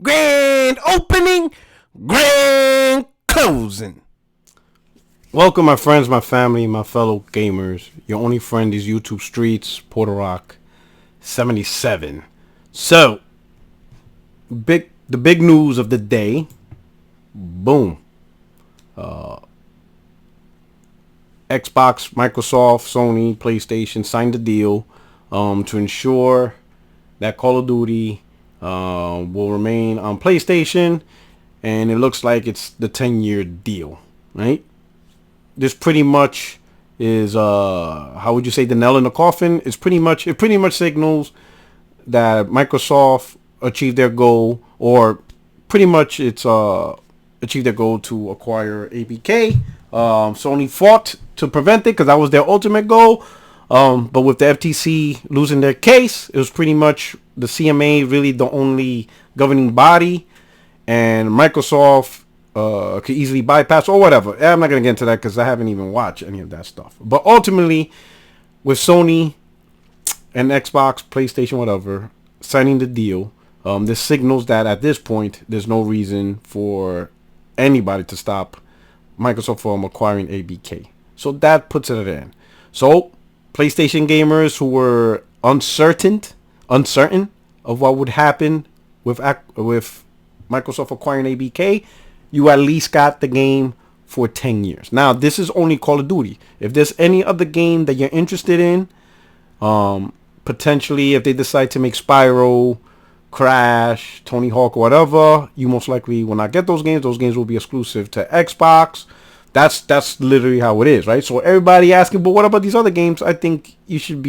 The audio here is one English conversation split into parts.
Grand opening, grand closing. Welcome, my friends, my family, my fellow gamers. Your only friend is YouTube Streets, Puerto77. So, the big news of the day. Boom. Xbox, Microsoft, Sony, PlayStation signed a deal to ensure that Call of Duty will remain on PlayStation, and it looks like it's the 10-year deal, right? This pretty much is how would you say, the nail in the coffin. It pretty much signals that Microsoft achieved their goal, or pretty much it's achieved their goal to acquire ABK. Sony fought to prevent it because that was their ultimate goal. But with the FTC losing their case, it was pretty much the CMA really the only governing body, and Microsoft could easily bypass or whatever. I'm not going to get into that because I haven't even watched any of that stuff. But ultimately, with Sony and Xbox, PlayStation, whatever, signing the deal, this signals that at this point, there's no reason for anybody to stop Microsoft from acquiring ABK. So that puts it at an end. So PlayStation gamers who were uncertain of what would happen with Microsoft acquiring ABK, you at least got the game for 10 years. Now, this is only Call of Duty. If there's any other game that you're interested in, potentially if they decide to make Spyro, Crash, Tony Hawk, or whatever, you most likely will not get those games. Those games will be exclusive to Xbox. That's literally how it is, right? So everybody asking, but what about these other games? I think you should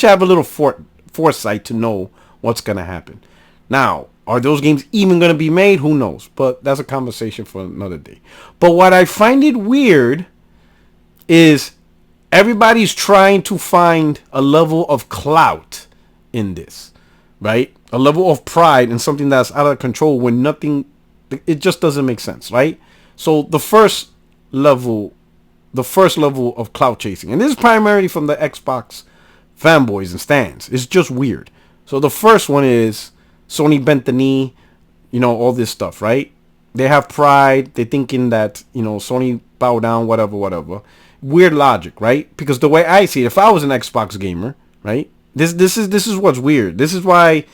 have a little foresight to know what's gonna happen. Now, are those games even gonna be made? Who knows? But that's a conversation for another day. But what I find it weird is everybody's trying to find a level of clout in this, right? A level of pride in something that's out of control when it just doesn't make sense, right? So the first level of clout chasing, and this is primarily from the Xbox fanboys and stands, it's just weird. So the first one is Sony bent the knee, all this stuff, right? They have pride. They're thinking that, Sony bow down, whatever. Weird logic, right? Because the way I see it, if I was an Xbox gamer, right? This is what's weird. This is why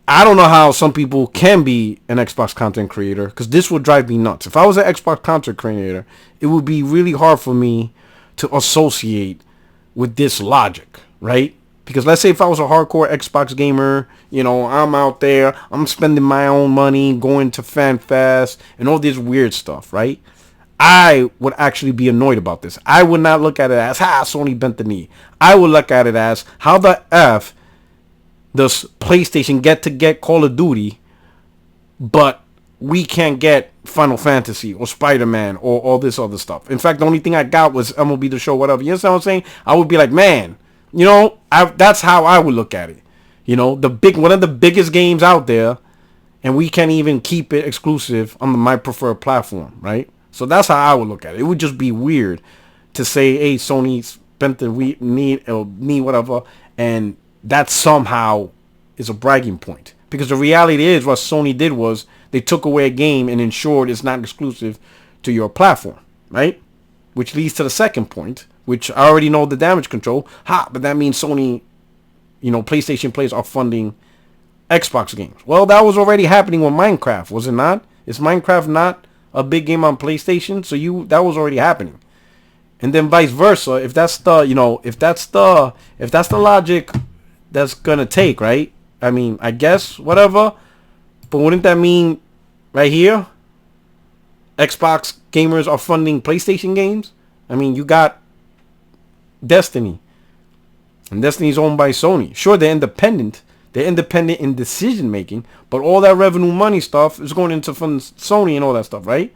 I don't know how some people can be an Xbox content creator, because this would drive me nuts. If I was an Xbox content creator, it would be really hard for me to associate with this logic, right? Because let's say if I was a hardcore Xbox gamer, I'm out there, I'm spending my own money, going to FanFest and all this weird stuff, right? I would actually be annoyed about this. I would not look at it as, Sony bent the knee. I would look at it as, how the F does PlayStation get Call of Duty, but we can't get Final Fantasy or Spider-Man or all this other stuff. In fact, the only thing I got was MLB The Show, whatever. You understand what I'm saying? I would be like, man, that's how I would look at it. One of the biggest games out there, and we can't even keep it exclusive on my preferred platform, right? So that's how I would look at it. It would just be weird to say, hey, Sony spent the knee, whatever, and that somehow is a bragging point. Because the reality is what Sony did was they took away a game and ensured it's not exclusive to your platform, right? Which leads to the second point, which I already know the damage control. But that means Sony, PlayStation players are funding Xbox games. Well, that was already happening with Minecraft, was it not? Is Minecraft not a big game on PlayStation? So that was already happening. And then vice versa, if that's the logic that's gonna take, right? I mean, I guess whatever, but wouldn't that mean right here Xbox gamers are funding PlayStation games? I mean, you got Destiny, and Destiny's owned by Sony. Sure, they're independent in decision making, but all that revenue money stuff is going into fund Sony and all that stuff, right?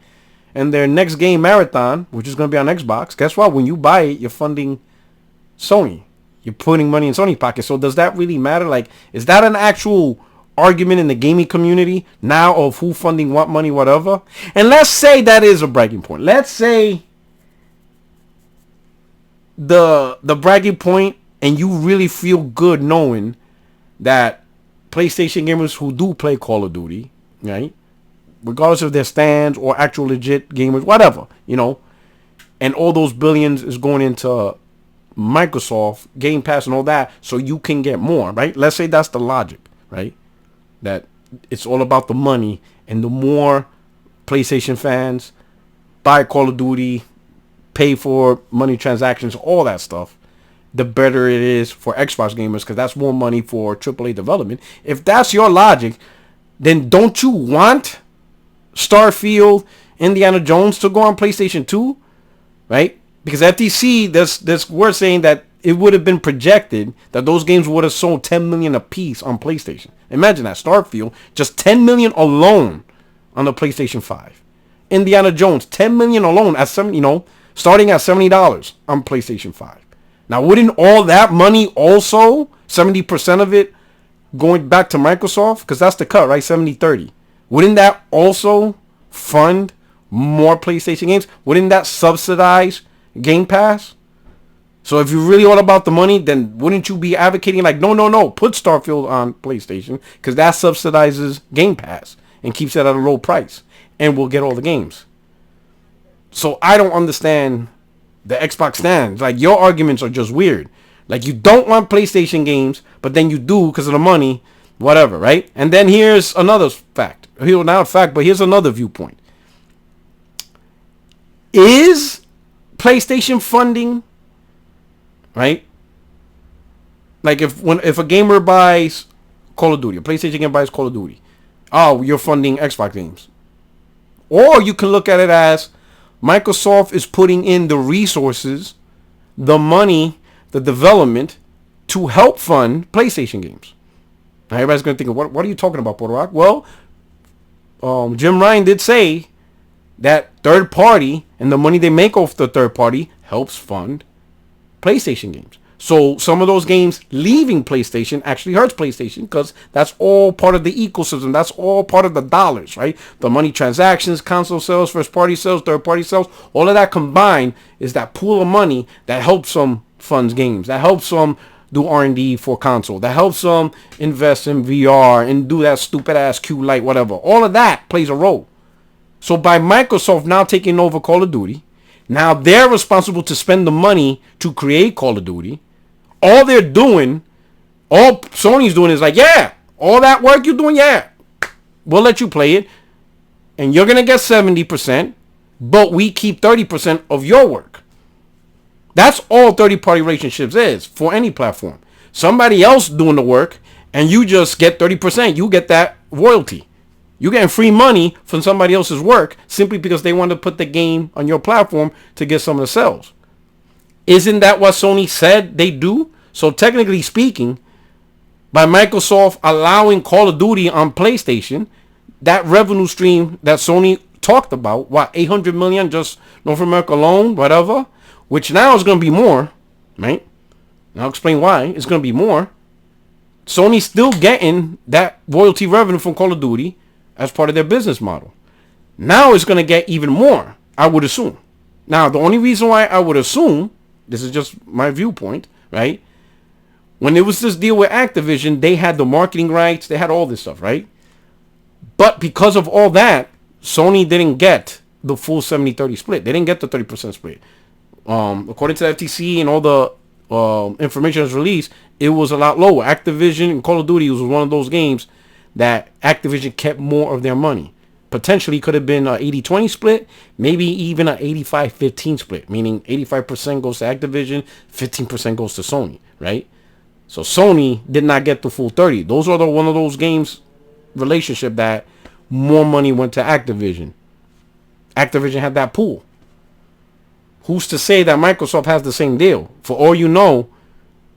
And their next game, Marathon, which is going to be on Xbox, guess what? When you buy it, you're funding Sony. You're putting money in Sony's pocket. So does that really matter? Like, is that an actual argument in the gaming community now of who funding what money, whatever? And let's say that is a bragging point. Let's say the bragging point, and you really feel good knowing that PlayStation gamers who do play Call of Duty, right? Regardless of their stands or actual legit gamers, whatever, and all those billions is going into Microsoft, Game Pass and all that, so you can get more, right? Let's say that's the logic, right? That it's all about the money, and the more PlayStation fans buy Call of Duty, pay for money transactions, all that stuff, the better it is for Xbox gamers, because that's more money for AAA development. If that's your logic, then don't you want Starfield, Indiana Jones to go on PlayStation 2, right? Because FTC, we're saying that it would have been projected that those games would have sold 10 million a piece on PlayStation. Imagine that, Starfield, just 10 million alone on the PlayStation 5. Indiana Jones, 10 million alone at starting at $70 on PlayStation 5. Now, wouldn't all that money also, 70% of it, going back to Microsoft? Because that's the cut, right? 70-30. Wouldn't that also fund more PlayStation games? Wouldn't that subsidize Game Pass? So if you're really all about the money, then wouldn't you be advocating like, no, put Starfield on PlayStation, because that subsidizes Game Pass and keeps it at a low price, and we'll get all the games. So I don't understand the Xbox stands. Like, your arguments are just weird. Like, you don't want PlayStation games, but then you do because of the money, whatever, right? And then here's another fact. Not a fact, but here's another viewpoint. Is PlayStation funding, right? Like, if a gamer buys Call of Duty, a PlayStation gamer buys Call of Duty, oh, you're funding Xbox games. Or you can look at it as Microsoft is putting in the resources, the money, the development to help fund PlayStation games. Now everybody's going to think, what are you talking about, Puerto Rock? Well, Jim Ryan did say that third party and the money they make off the third party helps fund PlayStation games. So some of those games leaving PlayStation actually hurts PlayStation, because that's all part of the ecosystem. That's all part of the dollars, right? The money transactions, console sales, first party sales, third party sales, all of that combined is that pool of money that helps them fund games, that helps them do R&D for console, that helps them invest in VR and do that stupid ass Q Lite, whatever. All of that plays a role. So by Microsoft now taking over Call of Duty, now they're responsible to spend the money to create Call of Duty. All Sony's doing is like, yeah, all that work you're doing, yeah, we'll let you play it, and you're going to get 70%, but we keep 30% of your work. That's all 30-party relationships is for any platform. Somebody else doing the work, and you just get 30%. You get that royalty. You're getting free money from somebody else's work simply because they want to put the game on your platform to get some of the sales. Isn't that what Sony said they do? So technically speaking, by Microsoft allowing Call of Duty on PlayStation, that revenue stream that Sony talked about, 800 million just North America alone, whatever, which now is going to be more, right? And I'll explain why. It's going to be more. Sony's still getting that royalty revenue from Call of Duty as part of their business model. Now it's going to get even more, I would assume. Now, the only reason why I would assume, this is just my viewpoint, right? When it was this deal with Activision, they had the marketing rights, they had all this stuff, right? But because of all that, Sony didn't get the full 70-30 split. They didn't get the 30% split. According to the FTC and all the information that's released, it was a lot lower. Activision and Call of Duty was one of those games that Activision kept more of their money. Potentially could have been an 80-20 split, maybe even an 85-15 split, meaning 85% goes to Activision, 15% goes to Sony, right? So Sony did not get the full 30. Those are one of those games relationship that more money went to Activision. Activision had that pool. Who's to say that Microsoft has the same deal? For all you know,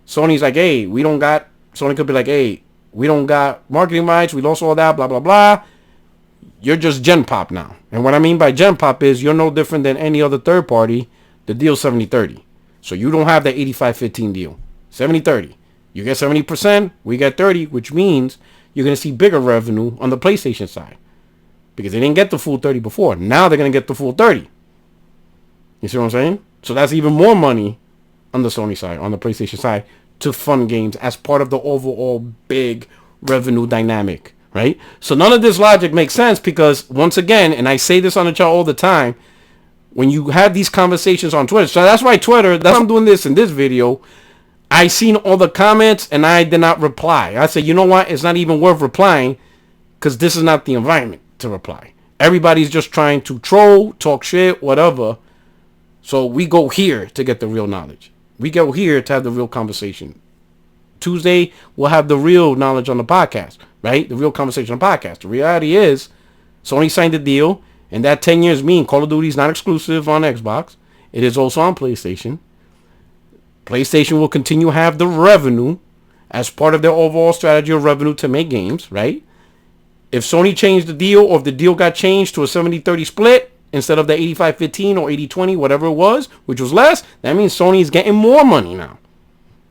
Sony's like, hey, Sony could be like, hey, we don't got marketing rights, we lost all that, blah, blah, blah. You're just Gen Pop now. And what I mean by Gen Pop is you're no different than any other third party. The deal's 70-30. So you don't have that 85-15 deal. 70-30. You get 70%, we get 30, which means you're going to see bigger revenue on the PlayStation side. Because they didn't get the full 30 before. Now they're going to get the full 30. You see what I'm saying? So that's even more money on the Sony side, on the PlayStation side, to fund games as part of the overall big revenue dynamic right? So none of this logic makes sense because, once again, and I say this on the channel all the time, when you have these conversations on Twitter, so that's why Twitter, that's why I'm doing this in this video, I seen all the comments and I did not reply. I said, you know what? It's not even worth replying because this is not the environment to reply. Everybody's just trying to troll, talk shit, whatever. So we go here to get the real knowledge. We go here to have the real conversation. Tuesday, we'll have the real knowledge on the podcast, right? The real conversation on the podcast. The reality is, Sony signed the deal, and that 10 years mean Call of Duty is not exclusive on Xbox. It is also on PlayStation. PlayStation will continue to have the revenue as part of their overall strategy of revenue to make games, right? If Sony changed the deal, or if the deal got changed to a 70-30 split instead of the 85-15 or 80-20, whatever it was, which was less, that means Sony is getting more money now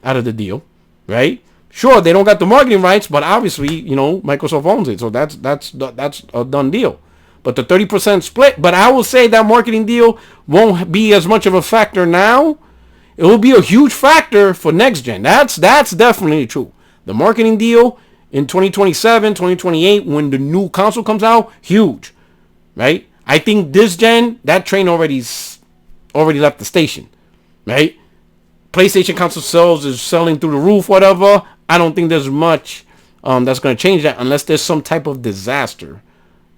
out of the deal, right? Sure, they don't got the marketing rights, but obviously, you know, Microsoft owns it, so that's a done deal. But the 30% split, but I will say that marketing deal won't be as much of a factor now. It will be a huge factor for next gen. That's definitely true. The marketing deal in 2027, 2028, when the new console comes out, huge, right? I think this gen, that train already left the station, right? PlayStation console sales is selling through the roof, whatever. I don't think there's much that's going to change that unless there's some type of disaster,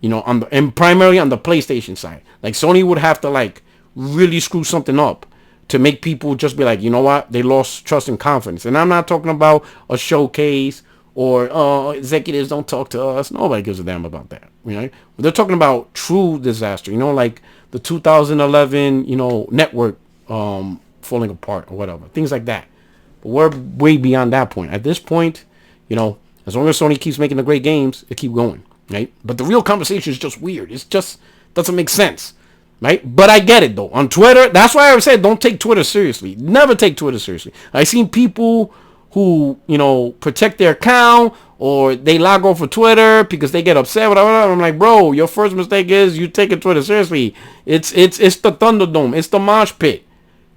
you know, and primarily on the PlayStation side. Like Sony would have to like really screw something up to make people just be like, you know what, they lost trust and confidence. And I'm not talking about a showcase or executives don't talk to us. Nobody gives a damn about that. You know, they're talking about true disaster. You know, like the 2011, you know, network falling apart or whatever, things like that. But we're way beyond that point. At this point, you know, as long as Sony keeps making the great games, it keep going, right? But the real conversation is just weird. It's just doesn't make sense, right? But I get it though. On Twitter, that's why I said don't take Twitter seriously. Never take Twitter seriously. I've seen people who, you know, protect their account or they log off of Twitter because they get upset. Whatever. I'm like, bro, your first mistake is you taking Twitter seriously. It's the Thunderdome. It's the mosh pit.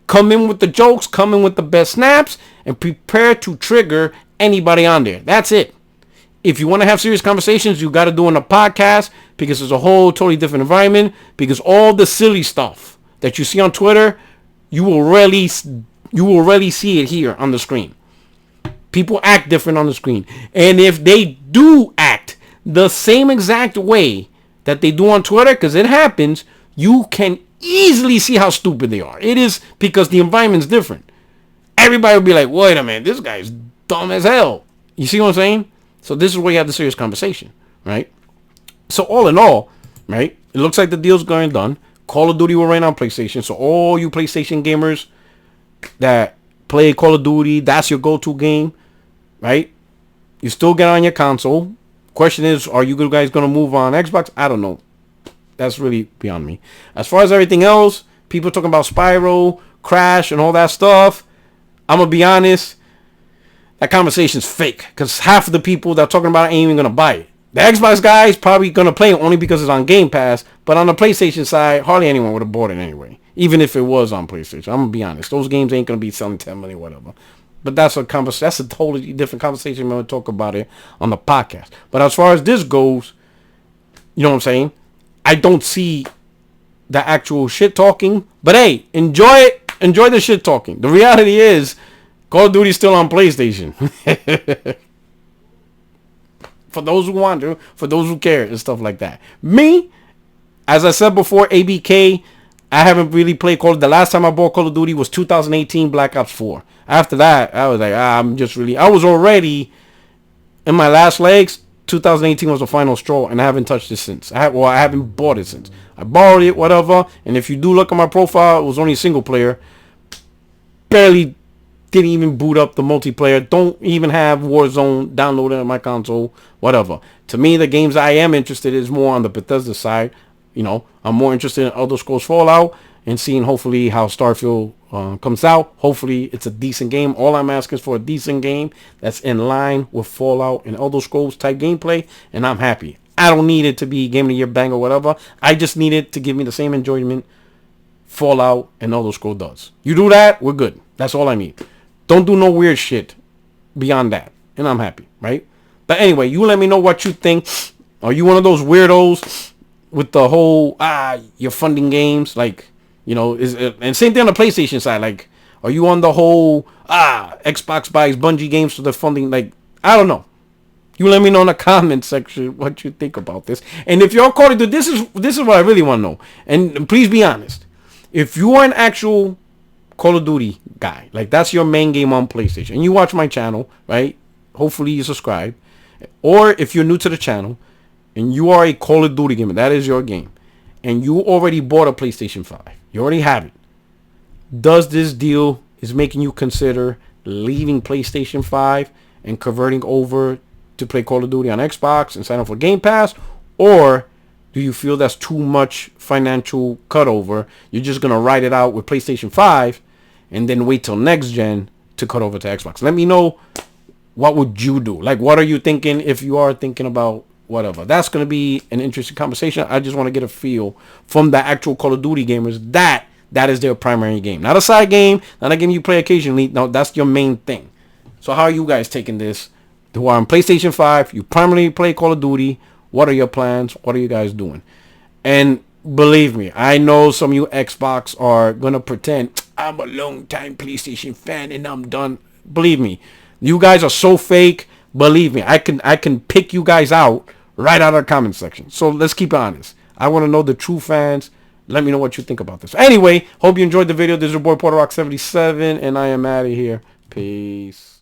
Come in with the jokes, come in with the best snaps, and prepare to trigger anybody on there. That's it. If you want to have serious conversations, you got to do it on a podcast because it's a whole totally different environment. Because all the silly stuff that you see on Twitter, you will rarely see it here on the screen. People act different on the screen. And if they do act the same exact way that they do on Twitter, because it happens, you can easily see how stupid they are. It is because the environment's different. Everybody will be like, wait a minute, this guy's dumb as hell. You see what I'm saying? So this is where you have the serious conversation, right? So all in all, right, it looks like the deal's going done. Call of Duty will run on PlayStation. So all you PlayStation gamers that play Call of Duty, that's your go-to game, right? You still get on your console. Question is, are you guys going to move on Xbox? I don't know. That's really beyond me. As far as everything else, people talking about Spyro, Crash, and all that stuff, I'm going to be honest, that conversation's fake. Because half of the people that are talking about it ain't even going to buy it. The Xbox guy is probably going to play it only because it's on Game Pass. But on the PlayStation side, hardly anyone would have bought it anyway. Even if it was on PlayStation. I'm going to be honest. Those games ain't going to be selling 10 million, whatever. But that's a totally different conversation. We're going to talk about it on the podcast. But as far as this goes, you know what I'm saying? I don't see the actual shit talking. But hey, enjoy it. Enjoy the shit talking. The reality is, Call of Duty is still on PlayStation. For those who want to, for those who care, and stuff like that. Me, as I said before, ABK, I haven't really played Call of Duty. The last time I bought Call of Duty was 2018 Black Ops 4. After that, I was like, I was already in my last legs. 2018 was the final straw, and I haven't touched it since. I haven't bought it since. I borrowed it, whatever, and if you do look at my profile, it was only single player. Barely didn't even boot up the multiplayer. Don't even have Warzone downloaded on my console, whatever. To me, the games I am interested in is more on the Bethesda side. You know, I'm more interested in Elder Scrolls Fallout and seeing hopefully how Starfield comes out. Hopefully it's a decent game. All I'm asking is for a decent game that's in line with Fallout and Elder Scrolls type gameplay, and I'm happy. I don't need it to be Game of the Year bang or whatever. I just need it to give me the same enjoyment Fallout and Elder Scrolls does. You do that, we're good. That's all I need. Don't do no weird shit beyond that, and I'm happy, right? But anyway, you let me know what you think. Are you one of those weirdos with the whole you're funding games, like, you know, and same thing on the PlayStation side, like, are you on the whole Xbox buys Bungie games for the funding? Like, I don't know. You let me know in the comment section what you think about this. And if you're Call of Duty, this is what I really want to know. And please be honest. If you are an actual Call of Duty guy, like that's your main game on PlayStation, and you watch my channel, right? Hopefully you subscribe. Or if you're new to the channel and you are a Call of Duty gamer, that is your game, and you already bought a PlayStation 5, you already have it. Does this deal is making you consider leaving PlayStation 5 and converting over to play Call of Duty on Xbox and sign up for Game Pass? Or do you feel that's too much financial cutover? You're just going to ride it out with PlayStation 5 and then wait till next gen to cut over to Xbox. Let me know, what would you do? Like, what are you thinking if you are thinking about whatever? That's going to be an interesting conversation. I just want to get a feel from the actual Call of Duty gamers that is their primary game. Not a side game, not a game you play occasionally. No, that's your main thing. So how are you guys taking this? Who are on PlayStation 5, you primarily play Call of Duty. What are your plans? What are you guys doing? And believe me, I know some of you Xbox are going to pretend, I'm a long-time PlayStation fan and I'm done. Believe me, you guys are so fake. Believe me, I can pick you guys out right out of the comment section. So let's keep it honest. I want to know the true fans. Let me know what you think about this. Anyway, hope you enjoyed the video. This is your boy Puerto77, and I am out of here. Peace.